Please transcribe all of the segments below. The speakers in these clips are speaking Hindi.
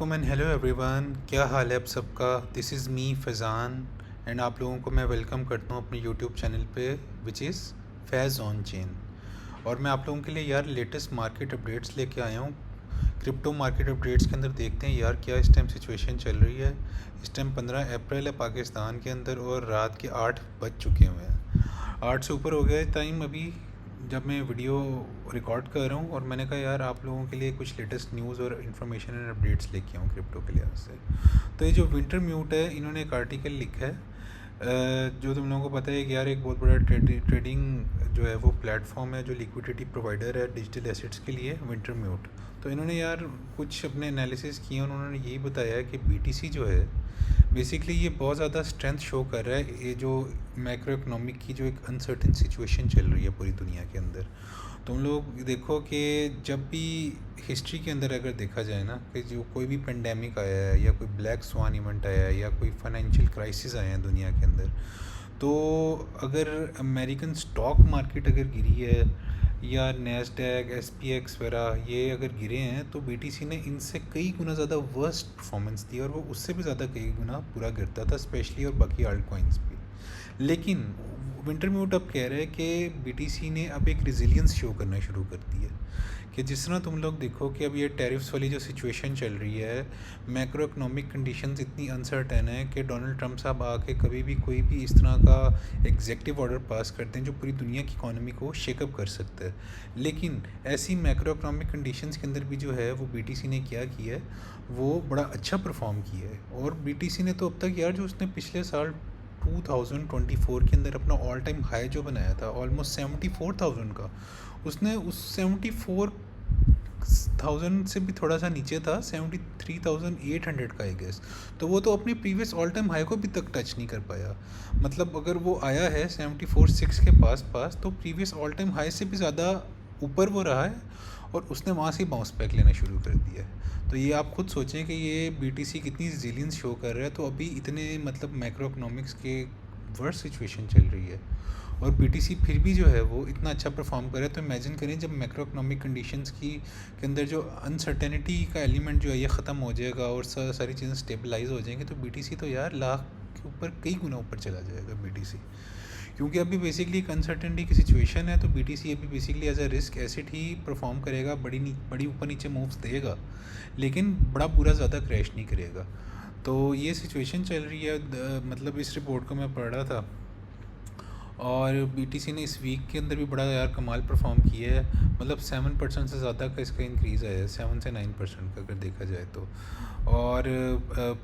वालेकुम एंड हेलो एवरीवन, क्या हाल है आप सबका। This is me Faizan and आप लोगों को मैं वेलकम करता हूँ अपने यूट्यूब चैनल पे which is Faiz on chain. और मैं आप लोगों के लिए यार लेटेस्ट मार्केट अपडेट्स लेके आया हूँ। क्रिप्टो मार्केट अपडेट्स के अंदर देखते हैं यार क्या इस टाइम सिचुएशन चल रही है। इस टाइम 15 अप्रैल है पाकिस्तान के अंदर और रात के 8 बज चुके हुए हैं। 8 से ऊपर हो गया है टाइम अभी जब मैं वीडियो रिकॉर्ड कर रहा हूँ। और मैंने कहा यार आप लोगों के लिए कुछ लेटेस्ट न्यूज़ और इन्फॉर्मेशन एंड अपडेट्स लेके आऊँ क्रिप्टो के लिहाज से। तो ये जो विंटर म्यूट है, इन्होंने एक आर्टिकल लिखा है जो तुम लोगों को पता है कि यार एक बहुत बड़ा ट्रेडिंग जो है वो प्लेटफॉर्म है जो लिक्विडिटी प्रोवाइडर है डिजिटल एसेट्स के लिए, विंटर म्यूट। तो इन्होंने यार कुछ अपने एनालिसिस किए और उन्होंने यही बताया है कि बीटीसी जो है बेसिकली ये बहुत ज़्यादा स्ट्रेंथ शो कर रहा है। ये जो मैक्रो इकनॉमिक की जो एक अनसर्टेन सिचुएशन चल रही है पूरी दुनिया के अंदर, तुम लोग देखो कि जब भी हिस्ट्री के अंदर अगर देखा जाए ना कि जो कोई भी पेंडेमिक आया है या कोई ब्लैक स्वान इवेंट आया है या कोई फाइनेंशियल क्राइसिस आए हैं दुनिया के अंदर, तो अगर अमेरिकन स्टॉक मार्केट अगर गिरी है या नैस्डैक एसपीएक्स वगैरह ये अगर गिरे हैं तो बीटीसी ने इनसे कई गुना ज़्यादा वर्स्ट परफॉर्मेंस दी और वो उससे भी ज़्यादा कई गुना पूरा गिरता था स्पेशली, और बाकी आल्ट कॉइन्स भी। लेकिन विंटर म्यूट अब कह रहे हैं कि बीटीसी ने अब एक रिजिलियंस शो करना शुरू कर दी है कि जिस तरह तुम लोग देखो कि अब ये टैरिफ्स वाली जो सिचुएशन चल रही है, मैक्रो इकनॉमिक कंडीशंस इतनी अनसर्टेन है कि डोनाल्ड ट्रंप साहब आके कभी भी कोई भी इस तरह का एग्जेक्टिव ऑर्डर पास करते हैं जो पूरी दुनिया की इकॉनमी को शेकअप कर सकता है। लेकिन ऐसी मैक्रो इकनॉमिक कंडीशंस के अंदर भी जो है वो बीटीसी ने क्या किया है, वो बड़ा अच्छा परफॉर्म किया है। और बीटीसी ने तो अब तक यार जो उसने पिछले साल 2024 के अंदर अपना ऑल टाइम हाई जो बनाया था ऑलमोस्ट 74,000 का, उसने उस 74,000 से भी थोड़ा सा नीचे था, 73,800 का आई गेस। तो वो तो अपनी प्रीवियस ऑल टाइम हाई को भी तक टच नहीं कर पाया। मतलब अगर वो आया है 74,600 के पास तो प्रीवियस ऑल टाइम हाई से भी ज़्यादा ऊपर वो रहा है और उसने वहाँ से बाउंस बैक लेना शुरू कर दिया है। तो ये आप खुद सोचें कि ये बीटीसी कितनी रिजिलियंस शो कर रहा है। तो अभी इतने मतलब मैक्रो इकनॉमिक्स के वर्स्ट सिचुएशन चल रही है और बीटीसी फिर भी जो है वो इतना अच्छा परफॉर्म करे, तो इमेजिन करें जब मैक्रो इकनॉमिक कंडीशंस की के अंदर जो अनसर्टेनिटी का एलिमेंट जो है ये ख़त्म हो जाएगा और सारी चीज़ें स्टेबलाइज हो जाएंगी, तो बीटीसी तो यार लाख के ऊपर कई गुना ऊपर चला जाएगा बीटीसी। क्योंकि अभी बेसिकली एक अनसर्टेनिटी की सिचुएशन है, तो बीटीसी अभी basically as a risk asset ही परफॉर्म करेगा, बड़ी ऊपर नीचे मूव्स देगा लेकिन बड़ा बुरा ज़्यादा क्रैश नहीं करेगा। तो ये सिचुएशन चल रही है। मतलब इस रिपोर्ट को मैं पढ़ रहा था और बीटीसी ने इस वीक के अंदर भी बड़ा यार कमाल परफॉर्म किया है। मतलब 7% से ज़्यादा का इसका इंक्रीज़ आया है, 7 से 9% का अगर देखा जाए तो। और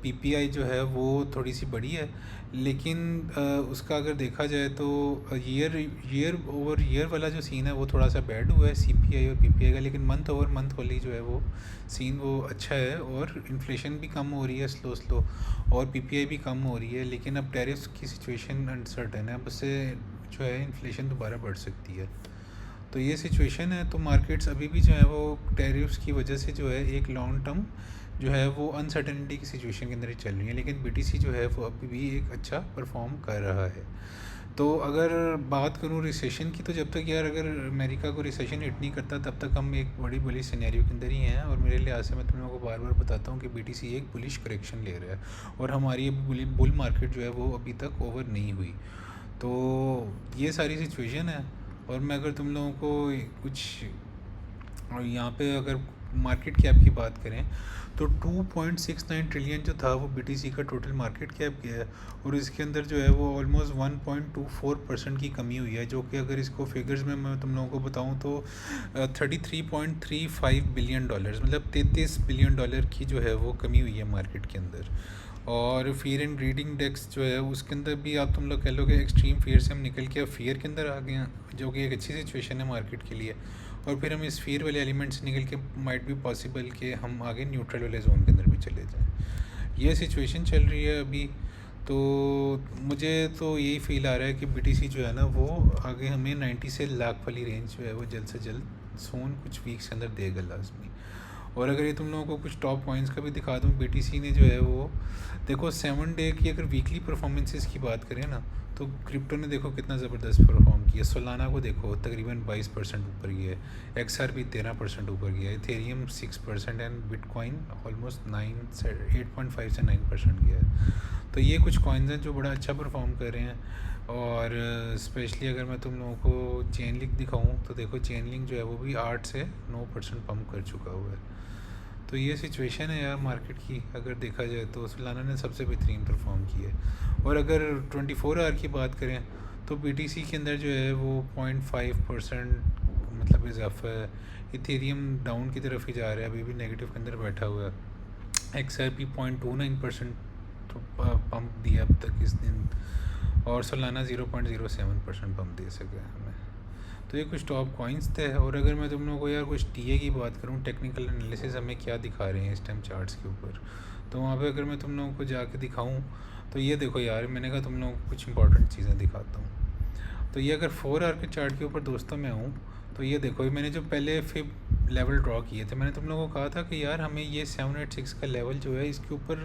पीपीआई जो है वो थोड़ी सी बड़ी है, लेकिन उसका अगर देखा जाए तो ईयर ओवर ईयर वाला जो सीन है वो थोड़ा सा बैड हुआ है सीपीआई और पीपीआई का। लेकिन मंथ ओवर मंथ वाली जो है वो सीन वो अच्छा है और इन्फ्लेशन भी कम हो रही है स्लो और पीपीआई भी कम हो रही है। लेकिन अब टैरिफ्स की सिचुएशन अनसर्टेन है, अब उससे जो है इन्फ्लेशन दोबारा बढ़ सकती है। तो ये सिचुएशन है। तो मार्केट्स अभी भी जो है वो टैरिफ्स की वजह से जो है एक लॉन्ग टर्म जो है वो अनसर्टेनिटी की सिचुएशन के अंदर ही चल रही है, लेकिन बीटीसी जो है वो अभी भी एक अच्छा परफॉर्म कर रहा है। तो अगर बात करूँ रिसेशन की, तो जब तक यार अगर अमेरिका को रिसेशन हिट नहीं करता तब तक हम एक बड़ी सिनेरियो के अंदर ही हैं। और मेरे लिहाज से मैं तुम लोगों को बार बार बताता हूँ कि बीटीसी एक बुलिश करेक्शन ले रहा है और हमारी बुल मार्केट जो है वो अभी तक ओवर नहीं हुई। तो ये सारी सिचुएशन है। और मैं अगर तुम लोगों को कुछ और यहाँ पे अगर मार्केट कैप की बात करें तो 2.69 ट्रिलियन जो था वो बीटीसी का टोटल मार्केट कैप गया है और इसके अंदर जो है वो ऑलमोस्ट 1.24% की कमी हुई है, जो कि अगर इसको फिगर्स में मैं तुम लोगों को बताऊं तो 33.35 बिलियन डॉलर्स मतलब 33 बिलियन डॉलर की जो है वो कमी हुई है मार्केट के अंदर। और फियर एंड ग्रीड इंडेक्स जो है उसके अंदर भी आप तुम लोग कह लो कि एक्सट्रीम फियर से हम निकल के अब फियर के अंदर आ गए हैं, जो कि एक अच्छी सिचुएशन है मार्केट के लिए। और फिर हम इस फियर वाले एलिमेंट से निकल के माइट भी पॉसिबल कि हम आगे न्यूट्रल वाले जोन के अंदर भी चले जाएं। ये सिचुएशन चल रही है अभी। तो मुझे तो यही फील आ रहा है कि बीटीसी जो है ना वो आगे हमें 90 से लाख वाली रेंज जो है वो जल्द से जल्द सून कुछ वीक्स के अंदर देगा लाजमी। और अगर ये तुम लोगों को कुछ टॉप पॉइंट्स का भी दिखा दूँ, BTC ने जो है वो देखो 7 डे की अगर वीकली परफॉर्मेंसेस की बात करें ना, तो क्रिप्टो ने देखो कितना ज़बरदस्त परफॉर्म किया। सोलाना को देखो तकरीबन 22% ऊपर गया है, XRP 13% ऊपर गया है, इथेरियम 6% एंड बिटकॉइन ऑलमोस्ट 8.5 से 9% गया है। तो ये कुछ कॉइन्स हैं जो बड़ा अच्छा परफॉर्म कर रहे हैं। और स्पेशली अगर मैं तुम लोगों को चेन लिंक दिखाऊँ तो देखो चेन लिंक जो है वो भी 8 से 9% पम्प कर चुका हुआ है। तो ये सिचुएशन है यार मार्केट की। अगर देखा जाए तो सोलाना ने सबसे बेहतरीन परफॉर्म किया है। और अगर 24 आवर की बात करें तो BTC के अंदर जो है वो 0.5% मतलब इजाफा है। इथेरियम डाउन की तरफ ही जा रहा है, अभी भी नेगेटिव के अंदर बैठा हुआ है। XRP 0.29% तो पम्प दिया अब तक इस दिन, और सोलाना 0.07% पम्प दे सके हमें। तो ये कुछ टॉप कॉइन्स थे। और अगर मैं तुम लोगों को यार कुछ TA की बात करूँ, टेक्निकल एनालिसिस हमें क्या दिखा रहे हैं इस टाइम चार्ट्स के ऊपर, तो वहाँ पे अगर मैं तुम लोगों को जाके दिखाऊँ तो ये देखो यार, मैंने कहा तुम लोगों को कुछ इंपॉर्टेंट चीज़ें दिखाता हूँ। तो ये अगर 4 आवर के चार्ट के ऊपर दोस्तों मैं हूँ, तो ये देखो मैंने जो पहले फिब लेवल ड्रॉ किए थे, मैंने तुम लोगों को कहा था कि यार हमें ये 786 का लेवल जो है इसके ऊपर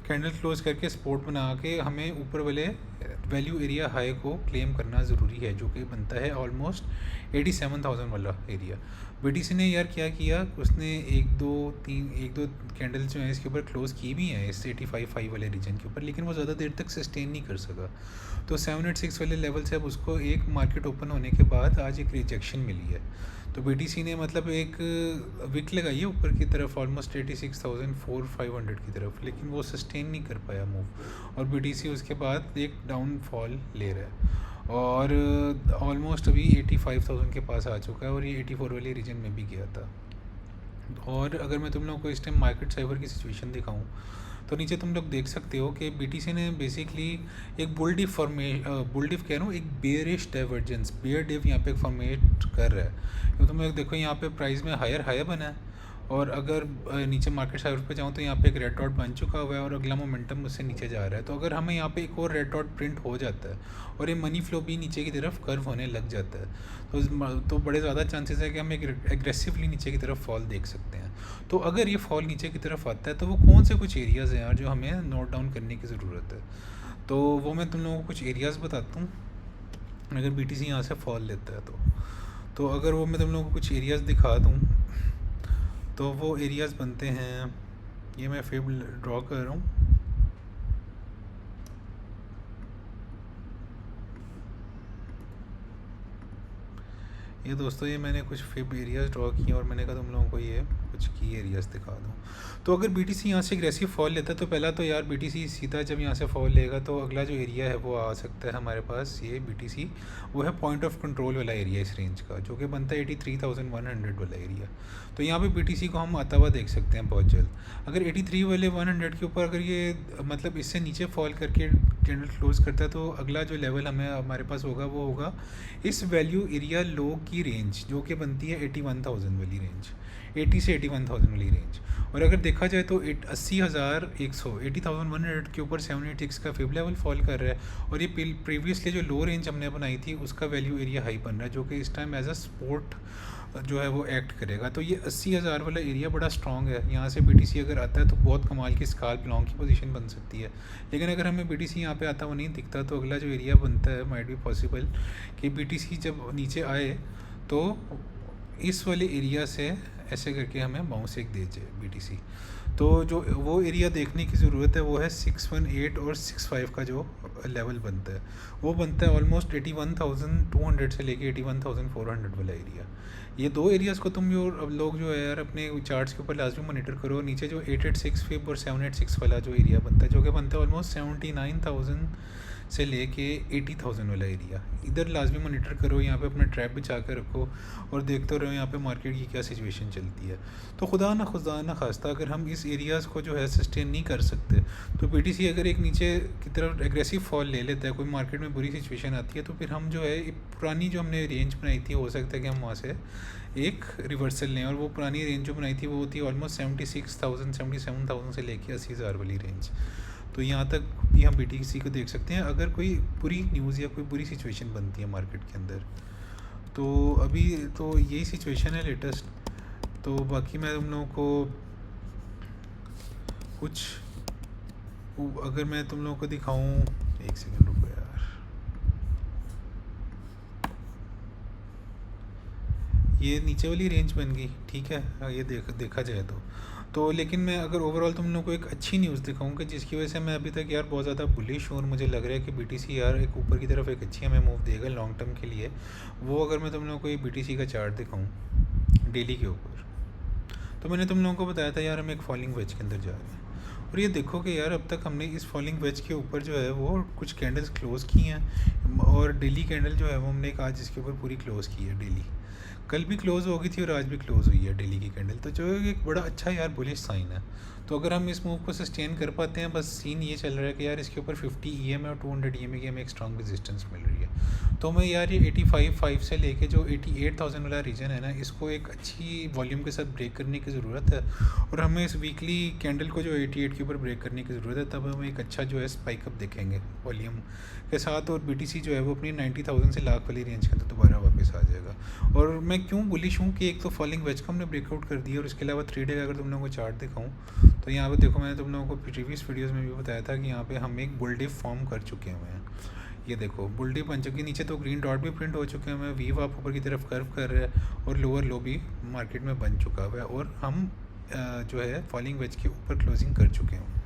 कैंडल क्लोज करके सपोर्ट बना के हमें ऊपर वाले वैल्यू एरिया हाई को क्लेम करना ज़रूरी है, जो कि बनता है ऑलमोस्ट 87,000 वाला एरिया। BTC ने यार क्या किया, उसने एक दो कैंडल्स जो हैं इसके ऊपर क्लोज़ की भी हैं इस 85.5 वाले रीजन के ऊपर, लेकिन वो ज़्यादा देर तक सस्टेन नहीं कर सका। तो 786 वाले लेवल से अब उसको एक मार्केट ओपन होने के बाद आज एक रिजेक्शन मिली है। तो BTC ने मतलब एक विक लगाई है ऊपर की तरफ ऑलमोस्ट 86,500 की तरफ, लेकिन वो सस्टेन नहीं कर पाया मूव, और BTC उसके बाद एक डाउनफॉल ले रहा है और ऑलमोस्ट अभी 85,000 के पास आ चुका है, और ये 84 वाले रीजन में भी गया था। और अगर मैं तुम लोगों को इस टाइम मार्केट साइबर की सिचुएशन दिखाऊं तो नीचे तुम लोग देख सकते हो कि BTC ने बेसिकली एक बुल डिप कह रहा हूँ, एक बेयरिश डाइवर्जेंस, बेयर डिप यहाँ पे फॉर्मेट कर रहा है। तो तुम लोग देखो यहाँ पे प्राइस में हायर बना है, और अगर नीचे मार्केट साइड पे जाऊँ तो यहाँ पे एक रेड डॉट बन चुका हुआ है और अगला मोमेंटम उससे नीचे जा रहा है। तो अगर हमें यहाँ पे एक और रेड डॉट प्रिंट हो जाता है और ये मनी फ्लो भी नीचे की तरफ कर्व होने लग जाता है, तो बड़े ज़्यादा चांसेस है कि हम एक एग्रेसिवली नीचे की तरफ फॉल देख सकते हैं। तो अगर ये फॉल नीचे की तरफ आता है तो वो कौन से कुछ एरियाज़ हैं यार जो हमें नोट डाउन करने की ज़रूरत है, तो वो मैं तुम लोगों को कुछ एरियाज़ बताता हूँ अगर BTC यहाँ से फॉल लेता है तो अगर वो मैं तुम लोगों को कुछ एरियाज़ दिखा दूँ तो वो एरियाज़ बनते हैं, ये मैं फिब ड्रॉ कर रहा हूँ। ये दोस्तों ये मैंने कुछ फिब एरियाज़ ड्रॉ किए और मैंने कहा तुम लोगों को ये कुछ की एरियाज़ दिखा दूँ। तो अगर BTC यहाँ से एग्रेसिव फॉल लेता है तो पहला तो यार BTC सीधा जब यहाँ से फॉल लेगा तो अगला जो एरिया है वो आ सकता है हमारे पास, ये BTC वो है पॉइंट ऑफ कंट्रोल वाला एरिया इस रेंज का, जो कि बनता है 83,100 वाला एरिया। तो यहाँ पे BTC को हम आता हुआ देख सकते हैं बहुत जल्द। अगर 83 वाले 100 के ऊपर अगर ये मतलब इससे नीचे फॉल करके कैंडल क्लोज करता है तो अगला जो लेवल हमारे पास होगा वो होगा इस वैल्यू एरिया लो की रेंज, जो कि बनती है 81,000 वाली रेंज, 80 से 81,000 वाली रेंज। और अगर देखा जाए तो 80,100 के ऊपर 786 का फिब लेवल फॉल कर रहा है, और ये प्रीवियसली जो लो रेंज हमने बनाई थी उसका वैल्यू एरिया हाई बन रहा है, जो कि इस टाइम एज अ सपोर्ट जो है वो एक्ट करेगा। तो ये 80,000 वाला एरिया बड़ा स्ट्रॉन्ग है, यहाँ से BTC अगर आता है तो बहुत कमाल की स्काल्प लॉन्ग की पोजीशन बन सकती है। लेकिन अगर हमें BTC यहाँ पे आता हुआ नहीं दिखता तो अगला जो एरिया बनता है माइट बी पॉसिबल कि BTC जब नीचे आए तो इस वाले एरिया से ऐसे करके हमें बाउंस एक दे जाए BTC। तो जो वो एरिया देखने की ज़रूरत है वो है 618 और 65 का जो लेवल बनता है वो बनता है ऑलमोस्ट 81,200 से लेके 81,400 वाला एरिया। ये दो एरियाज़ को तुम जो अब लोग जो है यार अपने चार्ट्स के ऊपर लाजमी मॉनिटर करो। नीचे जो 886 फिब और 786 वाला जो एरिया बनता है, जो कि बनता है ऑलमोस्ट 79,000 से लेके 80,000 वाला एरिया, इधर लाजमी मॉनिटर करो। यहाँ पे अपना ट्रैप बिछा कर रखो और देखते रहो यहाँ पे मार्केट की क्या सिचुएशन चलती है। तो खुदा ना खास्ता अगर हम इस एरियाज़ को जो है सस्टेन नहीं कर सकते तो BTC अगर एक नीचे की तरफ एग्रेसिव फॉल ले लेता है, कोई मार्केट में बुरी सिचुएशन आती है, तो फिर हम जो है पुरानी जो हमने रेंज बनाई थी हो सकता है कि हम वहाँ से एक रिवर्सल लें। और वो पुरानी रेंज जो बनाई थी वो होती है ऑलमोस्ट 76,000 77,000 से लेके 80,000 वाली रेंज। तो यहाँ तक भी हम BTC को देख सकते हैं अगर कोई बुरी न्यूज़ या कोई बुरी सिचुएशन बनती है मार्केट के अंदर। तो अभी तो यही सिचुएशन है लेटेस्ट। तो बाकी मैं तुम लोगों को कुछ अगर मैं तुम लोगों को दिखाऊं, एक सेकंड रुको यार, ये नीचे वाली रेंज बन गई, ठीक है। ये देखा जाए तो लेकिन मैं अगर ओवरऑल तुम लोगों को एक अच्छी न्यूज़ दिखाऊं कि जिसकी वजह से मैं अभी तक यार बहुत ज़्यादा बुलिश हूँ और मुझे लग रहा है कि बीटीसी यार एक ऊपर की तरफ एक अच्छी हमें मूव देगा लॉन्ग टर्म के लिए, वो अगर मैं तुम लोगों को ये बीटीसी का चार्ट दिखाऊं डेली के ऊपर, तो मैंने तुम लोगों को बताया था यार हम एक फॉलिंग वेज के अंदर जा रहे हैं। और ये देखो कि यार अब तक हमने इस फॉलिंग वेज के ऊपर जो है वो कुछ कैंडल्स क्लोज़ की हैं, और डेली कैंडल जो है वो हमने एक आज इसके ऊपर पूरी क्लोज़ की है डेली। कल भी क्लोज़ हो गई थी और आज भी क्लोज़ हुई है डेली की कैंडल, तो जो एक बड़ा अच्छा यार बुलिश साइन है। तो अगर हम इस मूव को सस्टेन कर पाते हैं, बस सीन ये चल रहा है कि यार इसके ऊपर 50 EM और 200 EM की हमें एक स्ट्रॉन्ग रेजिस्टेंस मिल रही है। तो मैं यार ये 85.5 से लेके जो 88,000 वाला रीजन है ना, इसको एक अच्छी वॉल्यूम के साथ ब्रेक करने की ज़रूरत है, और हमें इस वीकली कैंडल को जो 88 के ऊपर ब्रेक करने की ज़रूरत है, तब हम एक अच्छा जो है स्पाइकअप देखेंगे वॉल्यूम के साथ, और बीटीसी जो है वो अपनी 90,000 से लाख वाली रेंज के अंदर दोबारा वापस आ जाएगा। और मैं क्यों बुलिश हूँ कि एक तो फॉलिंग वेज को हमने ब्रेकआउट कर दिया, और इसके अलावा 3 डे का अगर तुम लोगों को चार्ट दिखाऊँ तो यहाँ पे देखो, मैंने तुम लोगों को प्रीवियस वीडियोस में भी बताया था कि यहाँ पे हम एक बुल डिप फॉर्म कर चुके हुए हैं। ये देखो बुल डिप बन चुकी, नीचे तो ग्रीन डॉट भी प्रिंट हो चुके हैं, वी वाप ऊपर की तरफ कर्व कर रहे हैं, और लोअर लो भी मार्केट में बन चुका हुआ है, और हम जो है फॉलिंग वेज के ऊपर क्लोजिंग कर चुके हैं।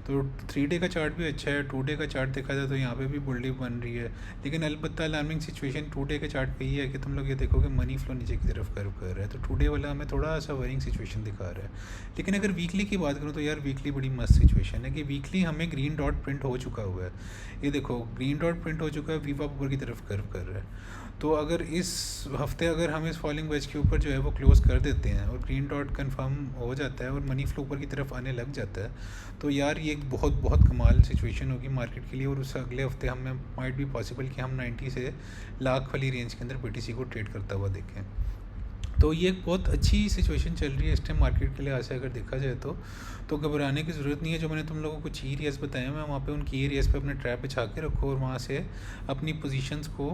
तो 3 डे का चार्ट भी अच्छा है, 2 डे का चार्ट देखा जाए तो यहाँ पे भी बुल डिप बन रही है, लेकिन अलबत्ता अलार्मिंग सिचुएशन 2 डे के चार्ट पे ही है कि तुम लोग ये देखो कि मनी फ्लो नीचे की तरफ कर्व कर रहा है, तो 2 डे वाला हमें थोड़ा सा वरिंग सिचुएशन दिखा रहा है। लेकिन अगर वीकली की बात करूँ तो यार वीकली बड़ी मस्त सिचुएशन है कि वीकली हमें ग्रीन डॉट प्रिंट हो चुका हुआ है। ये देखो ग्रीन डॉट प्रिंट हो चुका है, वीवा ऊपर की तरफ कर्व कर रहा है। तो अगर इस हफ्ते अगर हम इस फॉलिंग वेज के ऊपर जो है वो क्लोज़ कर देते हैं और ग्रीन डॉट कंफर्म हो जाता है और मनी फ्लो ऊपर की तरफ आने लग जाता है, तो यार ये एक बहुत बहुत कमाल सिचुएशन होगी मार्केट के लिए, और उस अगले हफ्ते हमें माइट भी पॉसिबल कि हम 90 से लाख वाली रेंज के अंदर बीटीसी को ट्रेड करता हुआ देखें। तो ये एक बहुत अच्छी सिचुएशन चल रही है इस टाइम मार्केट के लिए, ऐसे अगर देखा जाए तो घबराने की ज़रूरत नहीं है। जो मैंने तुम लोगों को की एरियाज़ बताए मैं वहाँ पे उन की एरियाज़ पे अपने ट्रैप बिछा के रखो और वहाँ से अपनी पोजीशंस को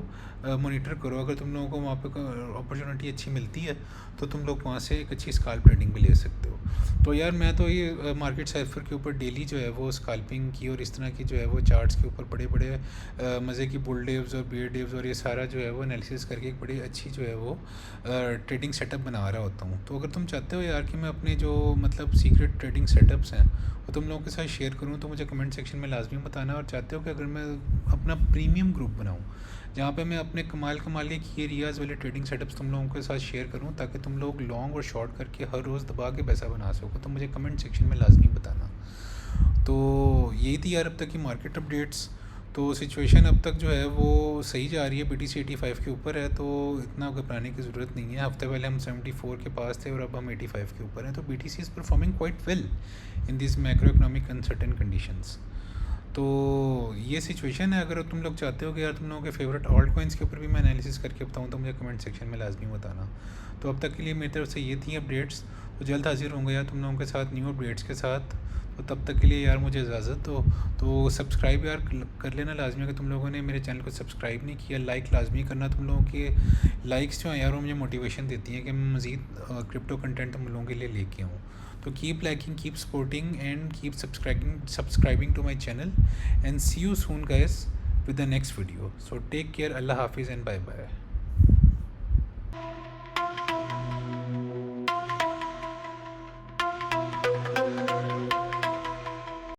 मॉनिटर करो। अगर तुम लोगों को वहाँ पे अपॉर्चुनिटी अच्छी मिलती है तो तुम लोग वहाँ से एक अच्छी स्काल्प ट्रेडिंग भी ले सकते हो। तो यार मैं तो ये मार्केट साइफर के ऊपर डेली जो है वो स्काल्पिंग की और इस तरह की जो है वो चार्ट्स के ऊपर बड़े बड़े मज़े की बुल डेव्स और बियर डेव्स और ये सारा जो है वो एनालिसिस करके एक बड़ी अच्छी जो है वो ट्रेडिंग सेटअप बना रहा होता हूँ। तो अगर तुम चाहते हो यार कि मैं अपने जो मतलब सीक्रेट ट्रेडिंग सेटअप्स हैं वो तुम लोगों के साथ शेयर करूँ तो मुझे कमेंट सेक्शन में लाजमी बताना। और चाहते हो कि अगर मैं अपना प्रीमियम ग्रुप बनाऊँ जहाँ पे मैं अपने कमाल की एरियाज़ वाले ट्रेडिंग सेटअप्स तुम लोगों के साथ शेयर करूँ ताकि तुम लोग लॉन्ग और शॉर्ट करके हर रोज़ दबा के पैसा बना सको, तो मुझे कमेंट सेक्शन में लाजमी बताना। तो यही थी यार अब तक की मार्केट अपडेट्स। तो सिचुएशन अब तक जो है वो सही जा रही है, BTC 85 के ऊपर है, तो इतना घबराने की ज़रूरत नहीं है। हफ्ते पहले हम 74 के पास थे और अब हम 85 के ऊपर हैं, तो BTC is performing quite well in this macro economic uncertain conditions. तो ये सिचुएशन है। अगर तुम लोग चाहते हो कि यार तुम लोगों के फेवरेट ऑल्ट कॉइन्स के ऊपर भी मैं एनालिसिस करके बताऊँ तो मुझे कमेंट सेक्शन में लाजमी बताना। तो अब तक के लिए मेरी तरफ से ये थी अपडेट्स, तो जल्द हाजिर होंगे यार तुम लोगों के साथ न्यू अपडेट्स के साथ। तो तब तक के लिए यार मुझे इजाज़त दो। तो सब्सक्राइब यार कर लेना लाजमी, अगर तुम लोगों ने मेरे चैनल को सब्सक्राइब नहीं किया। लाइक लाजमी करना, तुम लोगों के लाइक्स जो हैं यार वो मुझे मोटिवेशन देती हैं कि मैं मज़ीद क्रिप्टो कंटेंट तुम लोगों के लिए लेके आऊँ। तो keep liking, keep supporting and keep subscribing to my channel, and see you soon guys with the next video. So take care, Allah Hafiz and bye bye.